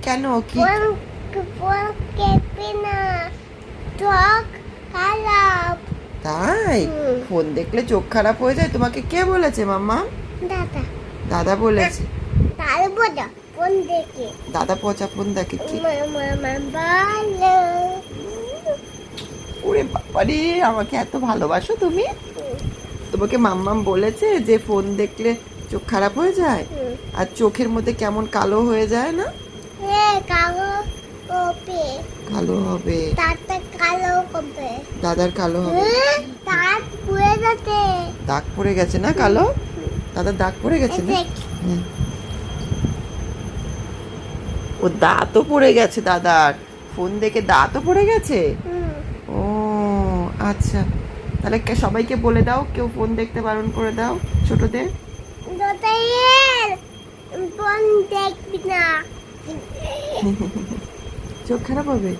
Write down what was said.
কেন কি ফোন কেঁপে না, চোখ খারাপ। তাই? ফোন দেখলে চোখ খারাপ হয়ে যায়? তোমাকে কে বলেছে মাম্মা? দাদা দাদা বলেছে। তারপর ফোন দেখে দাদা পচা ফোন দেখে কি? মামা ভালো। ওরে বাবারে, আমাকে এত ভালোবাসো তুমি? তোমাকে মাম্মাম বলেছে যে ফোন দেখলে চোখ খারাপ হয়ে যায় আর চোখের মধ্যে কেমন কালো হয়ে যায় না? কালো কপে কালো হবে। তাতে কালো কপে দাদার কালো হবে। তার পুড়ে যাচ্ছে। দাগ পড়ে গেছে না কালো? দাদার দাগ পড়ে গেছে না? হ্যাঁ। ও দাঁতও পড়ে গেছে দাদার, ফোন দেখে দাঁতও পড়ে গেছে। ও আচ্ছা, তাহলে সবাইকে বলে দাও কেউ ফোন দেখতে বারণ করে দাও ছোটদের। দোতাইয়ের ফোন দেখবি না। চোখ খারাপ হবে।